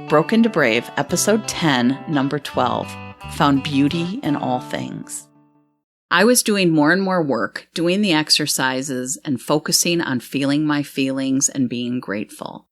Broken to Brave, Episode 10, Number 12, Found Beauty in All Things. I was doing more and more work, doing the exercises, and focusing on feeling my feelings and being grateful.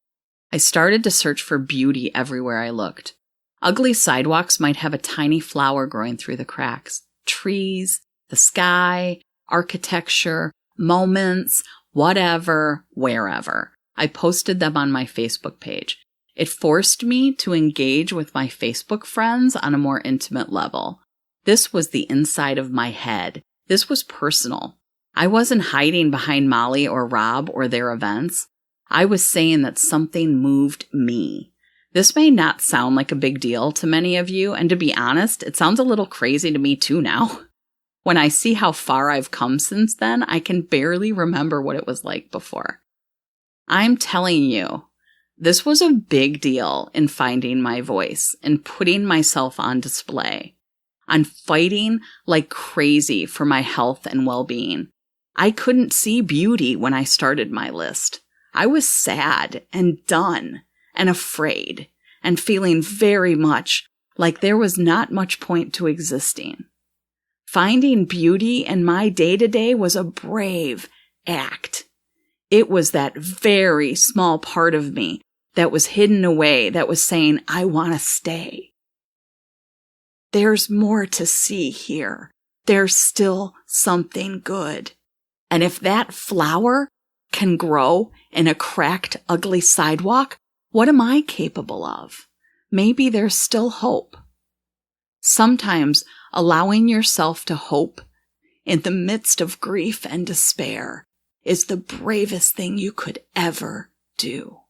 I started to search for beauty everywhere I looked. Ugly sidewalks might have a tiny flower growing through the cracks. Trees, the sky, architecture, moments, whatever, wherever. I posted them on my Facebook page. It forced me to engage with my Facebook friends on a more intimate level. This was the inside of my head. This was personal. I wasn't hiding behind Molly or Rob or their events. I was saying that something moved me. This may not sound like a big deal to many of you, and to be honest, it sounds a little crazy to me too now. When I see how far I've come since then, I can barely remember what it was like before. I'm telling you, this was a big deal in finding my voice and putting myself on display. I'm fighting like crazy for my health and well-being. I couldn't see beauty when I started my list. I was sad and done and afraid and feeling very much like there was not much point to existing. Finding beauty in my day-to-day was a brave act. It was that very small part of me that was hidden away, that was saying, I want to stay. There's more to see here. There's still something good. And if that flower can grow in a cracked, ugly sidewalk, what am I capable of? Maybe there's still hope. Sometimes allowing yourself to hope in the midst of grief and despair is the bravest thing you could ever do.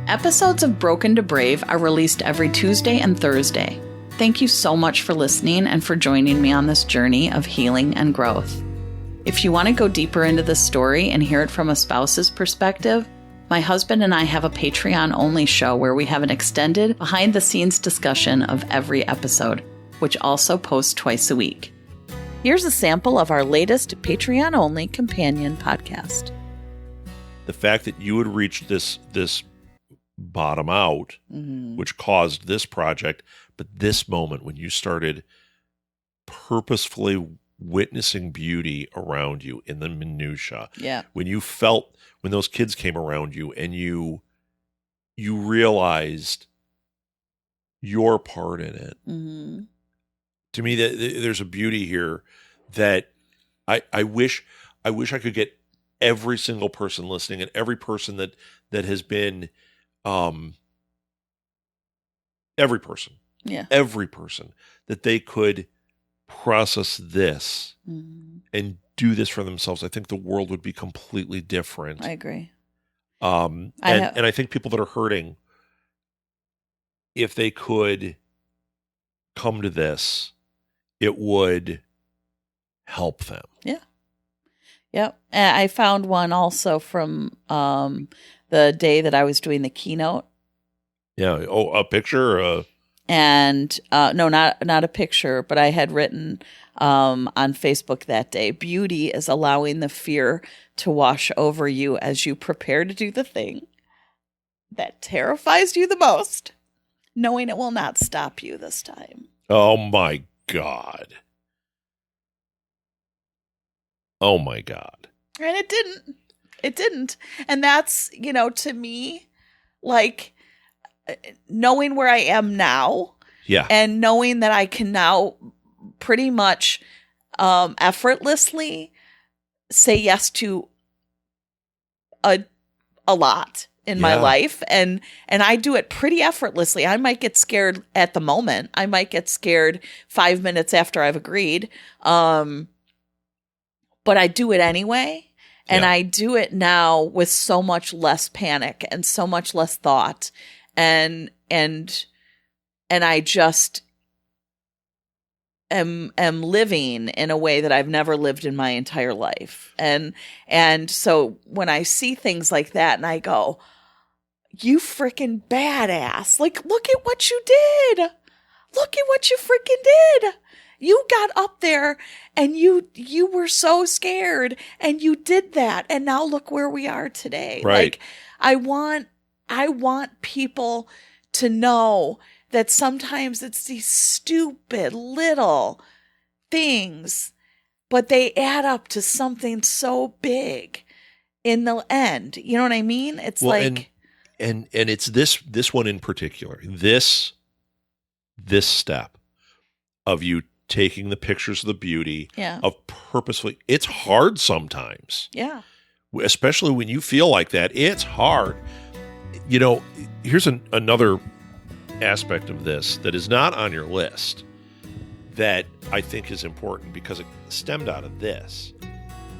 Episodes of Broken to Brave are released every Tuesday and Thursday. Thank you so much for listening and for joining me on this journey of healing and growth. If you want to go deeper into this story and hear it from a spouse's perspective, my husband and I have a Patreon-only show where we have an extended, behind-the-scenes discussion of every episode, which also posts twice a week. Here's a sample of our latest Patreon-only companion podcast. The fact that you had reached this bottom out, which caused this project, but this moment when you started purposefully witnessing beauty around you in the minutia, when you felt, when those kids came around you and you realized your part in it, to me that there's a beauty here that I wish I could get every single person listening and every person that has been every person that they could process this and do this for themselves. I think the world would be completely different. I agree. And I think people that are hurting, if they could come to this, it would help them. Yeah. Yep. And I found one also from the day that I was doing the keynote. Yeah. Oh, a picture? And no, not a picture, but I had written on Facebook that day, beauty is allowing the fear to wash over you as you prepare to do the thing that terrifies you the most, knowing it will not stop you this time. Oh, my God. Oh, my God. And it didn't. It didn't. And that's, to me, like knowing where I am now. Yeah. And knowing that I can now pretty much effortlessly say yes to a lot in my life. And I do it pretty effortlessly. I might get scared at the moment. I might get scared 5 minutes after I've agreed. But I do it anyway. And I do it now with so much less panic and so much less thought. And I just am living in a way that I've never lived in my entire life. And so when I see things like that and I go, you freaking badass. Like, look at what you did. Look at what you freaking did. You got up there and you were so scared and you did that. And now look where we are today. Right. Like, I want I want people to know that sometimes it's these stupid little things, but they add up to something so big in the end. You know what I mean? It's and it's this one in particular, this step of you taking the pictures of the beauty, of purposefully, it's hard sometimes. Yeah. Especially when you feel like that, it's hard. You know, here's another aspect of this that is not on your list that I think is important because it stemmed out of this.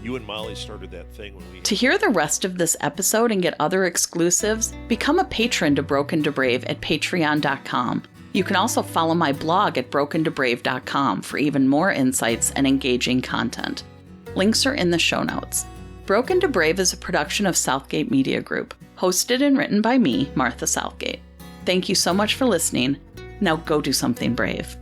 You and Molly started that thing when we... To hear the rest of this episode and get other exclusives, become a patron to Broken to Brave at patreon.com. You can also follow my blog at brokentobrave.com for even more insights and engaging content. Links are in the show notes. Broken to Brave is a production of Southgate Media Group, hosted and written by me, Martha Southgate. Thank you so much for listening. Now go do something brave.